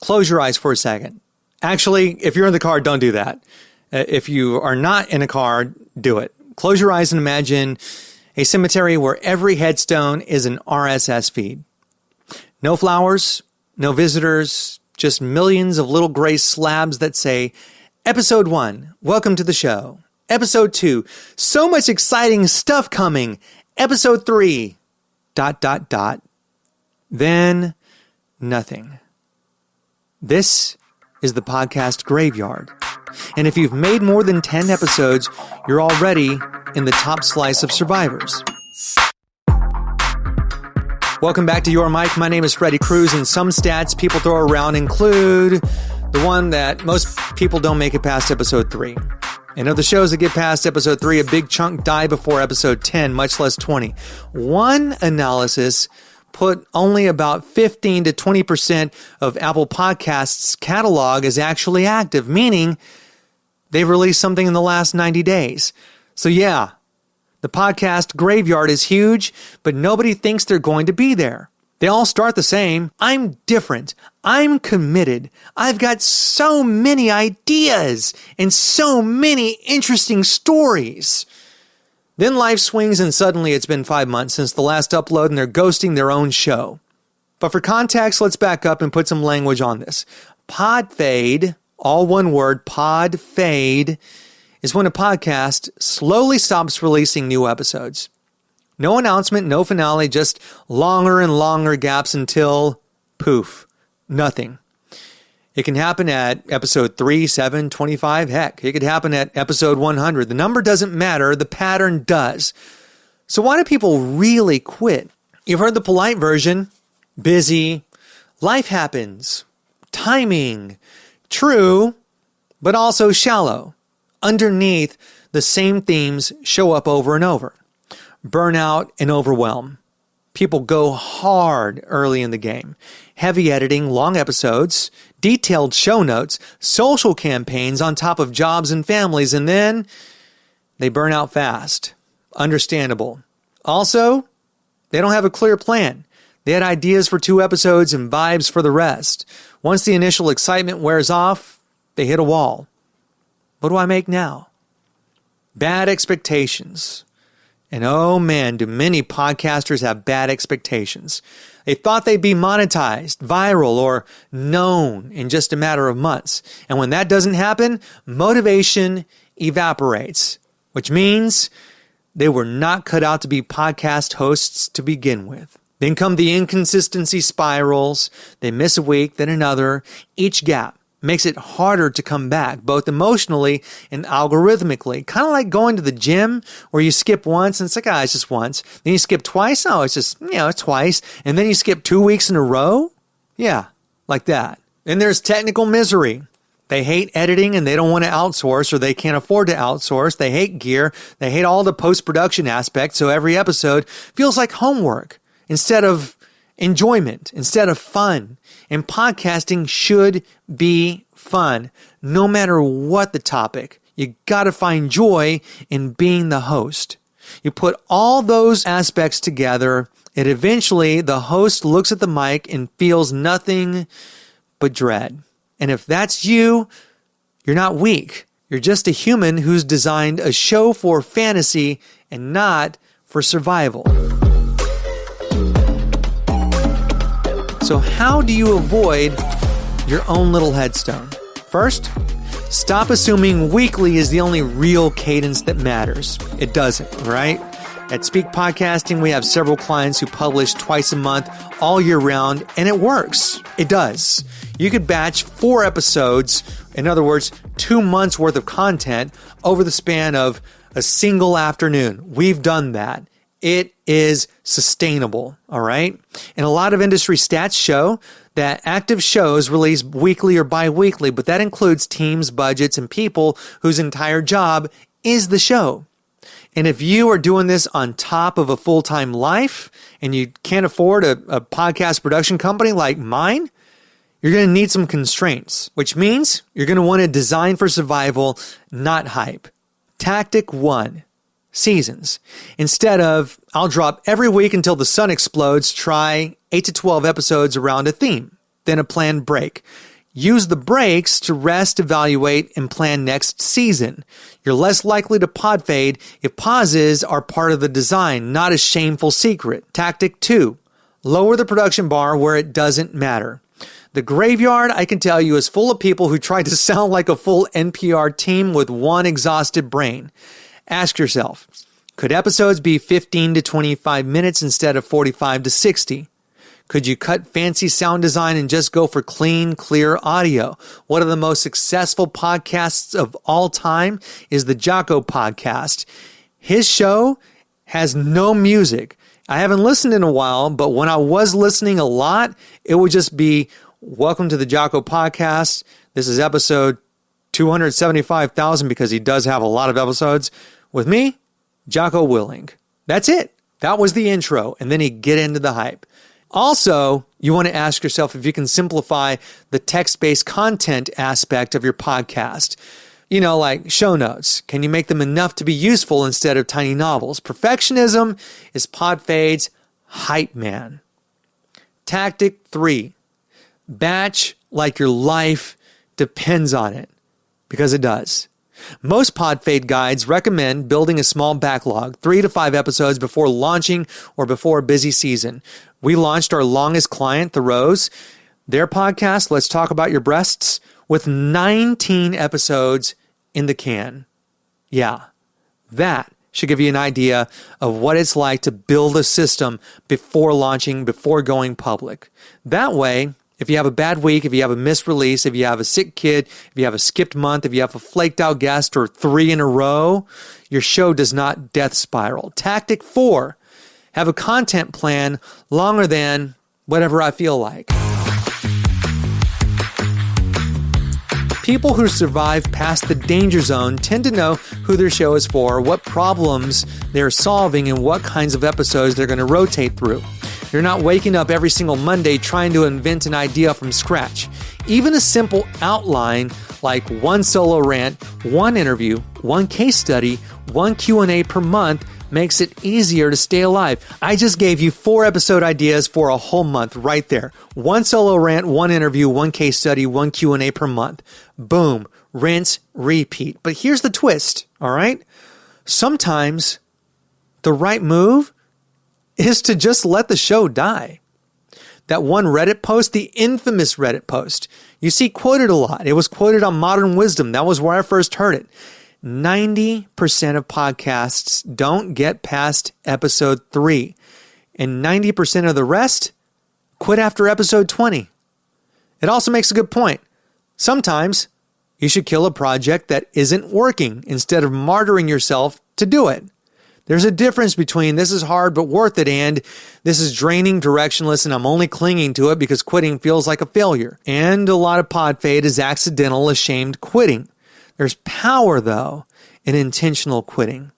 close your eyes for a second. Actually, if you're in the car, don't do that. If you are not in a car, do it. Close your eyes and imagine a cemetery where every headstone is an RSS feed. No flowers, no visitors, just millions of little gray slabs that say, Episode 1, welcome to the show. Episode 2, so much exciting stuff coming. Episode 3, ... Then, nothing. This is the podcast graveyard. And if you've made more than 10 episodes, you're already in the top slice of survivors. Welcome back to Your Mic. My name is Freddie Cruz, and some stats people throw around include the one that most people don't make it past episode 3. And of the shows that get past episode 3, a big chunk die before episode 10, much less 20. One analysis put only about 15 to 20% of Apple Podcasts' catalog is actually active, meaning they've released something in the last 90 days. So yeah, the podcast graveyard is huge, but nobody thinks they're going to be there. They all start the same. I'm different. I'm committed. I've got so many ideas and so many interesting stories. Then life swings and suddenly it's been 5 months since the last upload and they're ghosting their own show. But for context, let's back up and put some language on this. Pod fade, all one word, pod fade, is when a podcast slowly stops releasing new episodes. No announcement, no finale, just longer and longer gaps until, poof, nothing. It can happen at episode 3, 7, 25, heck, it could happen at episode 100. The number doesn't matter, the pattern does. So why do people really quit? You've heard the polite version, busy, life happens, timing, true, but also shallow. Underneath, the same themes show up over and over. Burnout and overwhelm. People go hard early in the game. Heavy editing, long episodes, detailed show notes, social campaigns on top of jobs and families, and then they burn out fast. Understandable. Also, they don't have a clear plan. They had ideas for 2 episodes and vibes for the rest. Once the initial excitement wears off, they hit a wall. What do I make now? Bad expectations. And oh man, do many podcasters have bad expectations. They thought they'd be monetized, viral, or known in just a matter of months. And when that doesn't happen, motivation evaporates, which means they were not cut out to be podcast hosts to begin with. Then come the inconsistency spirals. They miss a week, then another. Each gap makes it harder to come back, both emotionally and algorithmically. Kind of like going to the gym where you skip once and it's like, it's just once. Then you skip twice. Oh, it's just, it's twice. And then you skip 2 weeks in a row. Yeah, like that. Then there's technical misery. They hate editing and they don't want to outsource, or they can't afford to outsource. They hate gear. They hate all the post-production aspects. So every episode feels like homework instead of enjoyment, instead of fun. And podcasting should be fun, no matter what the topic. You got to find joy in being the host. You put all those aspects together, and eventually the host looks at the mic and feels nothing but dread. And if that's you, you're not weak. You're just a human who's designed a show for fantasy and not for survival. So how do you avoid your own little headstone? First, stop assuming weekly is the only real cadence that matters. It doesn't, right? At Speke Podcasting, we have several clients who publish twice a month, all year round, and it works. It does. You could batch 4 episodes, in other words, 2 months worth of content over the span of a single afternoon. We've done that. It is sustainable, all right? And a lot of industry stats show that active shows release weekly or bi-weekly, but that includes teams, budgets, and people whose entire job is the show. And if you are doing this on top of a full-time life and you can't afford a podcast production company like mine, you're going to need some constraints, which means you're going to want to design for survival, not hype. Tactic 1. Seasons. Instead of, I'll drop every week until the sun explodes, try 8 to 12 episodes around a theme, then a planned break. Use the breaks to rest, evaluate, and plan next season. You're less likely to pod fade if pauses are part of the design, not a shameful secret. Tactic 2. Lower the production bar where it doesn't matter. The graveyard, I can tell you, is full of people who try to sound like a full NPR team with one exhausted brain. Ask yourself, could episodes be 15 to 25 minutes instead of 45 to 60? Could you cut fancy sound design and just go for clean, clear audio? One of the most successful podcasts of all time is the Jocko podcast. His show has no music. I haven't listened in a while, but when I was listening a lot, it would just be, welcome to the Jocko podcast. This is episode 275,000 because he does have a lot of episodes. With me, Jocko Willing. That's it. That was the intro, and then he'd get into the hype. Also, you want to ask yourself if you can simplify the text-based content aspect of your podcast. You know, like show notes. Can you make them enough to be useful instead of tiny novels? Perfectionism is Podfade's hype man. Tactic 3. Batch like your life depends on it, because it does. Most Podfade guides recommend building a small backlog, 3 to 5 episodes before launching or before a busy season. We launched our longest client, The Rose, their podcast, Let's Talk About Your Breasts, with 19 episodes in the can. Yeah, that should give you an idea of what it's like to build a system before launching, before going public. That way, if you have a bad week, if you have a missed release, if you have a sick kid, if you have a skipped month, if you have a flaked out guest or 3 in a row, your show does not death spiral. Tactic 4, have a content plan longer than whatever I feel like. People who survive past the danger zone tend to know who their show is for, what problems they're solving, and what kinds of episodes they're going to rotate through. You're not waking up every single Monday trying to invent an idea from scratch. Even a simple outline like 1 solo rant, 1 interview, 1 case study, 1 Q&A per month makes it easier to stay alive. I just gave you 4 episode ideas for a whole month right there. 1 solo rant, 1 interview, 1 case study, 1 Q&A per month. Boom. Rinse, repeat. But here's the twist, all right? Sometimes the right move is to just let the show die. That one Reddit post, the infamous Reddit post, you see quoted a lot. It was quoted on Modern Wisdom. That was where I first heard it. 90% of podcasts don't get past episode 3, and 90% of the rest quit after episode 20. It also makes a good point. Sometimes you should kill a project that isn't working instead of martyring yourself to do it. There's a difference between this is hard but worth it and this is draining, directionless, and I'm only clinging to it because quitting feels like a failure. And a lot of pod fade is accidental, ashamed quitting. There's power, though, in intentional quitting.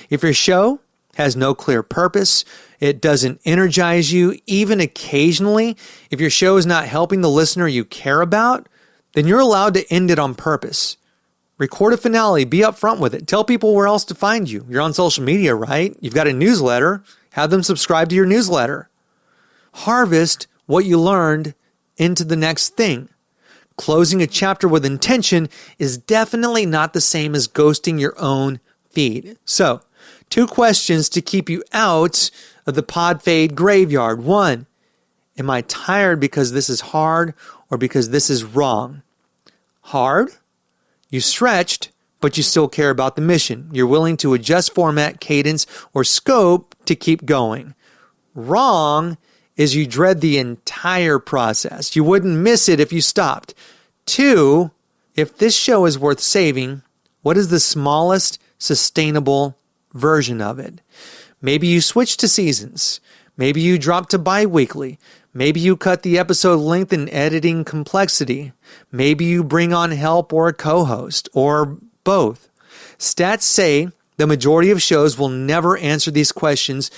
If your show has no clear purpose, it doesn't energize you, even occasionally, if your show is not helping the listener you care about, then you're allowed to end it on purpose. Record a finale. Be upfront with it. Tell people where else to find you. You're on social media, right? You've got a newsletter. Have them subscribe to your newsletter. Harvest what you learned into the next thing. Closing a chapter with intention is definitely not the same as ghosting your own feed. So, 2 questions to keep you out of the pod fade graveyard. 1, am I tired because this is hard or because this is wrong? Hard? You stretched, but you still care about the mission. You're willing to adjust format, cadence, or scope to keep going. Wrong is you dread the entire process. You wouldn't miss it if you stopped. 2, if this show is worth saving, what is the smallest sustainable version of it? Maybe you switch to seasons. Maybe you drop to bi-weekly. Maybe you cut the episode length and editing complexity. Maybe you bring on help or a co-host, or both. Stats say the majority of shows will never answer these questions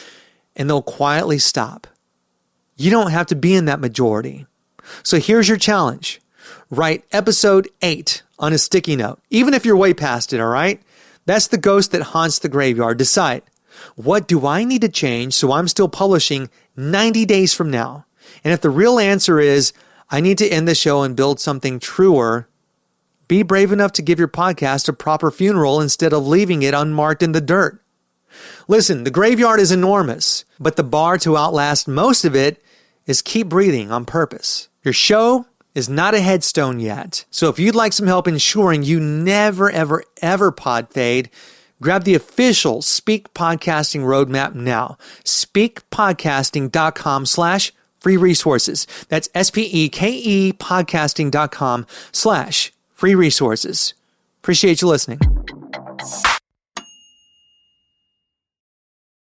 and they'll quietly stop. You don't have to be in that majority. So here's your challenge. Write episode 8 on a sticky note, even if you're way past it, all right? That's the ghost that haunts the graveyard. Decide, what do I need to change so I'm still publishing 90 days from now? And if the real answer is, I need to end the show and build something truer. Be brave enough to give your podcast a proper funeral instead of leaving it unmarked in the dirt. Listen, the graveyard is enormous, but the bar to outlast most of it is keep breathing on purpose. Your show is not a headstone yet. So if you'd like some help ensuring you never, ever, ever pod fade, grab the official Speke Podcasting Roadmap now. SpekePodcasting.com/free resources. That's SPEKE podcasting.com/free resources. Appreciate you listening.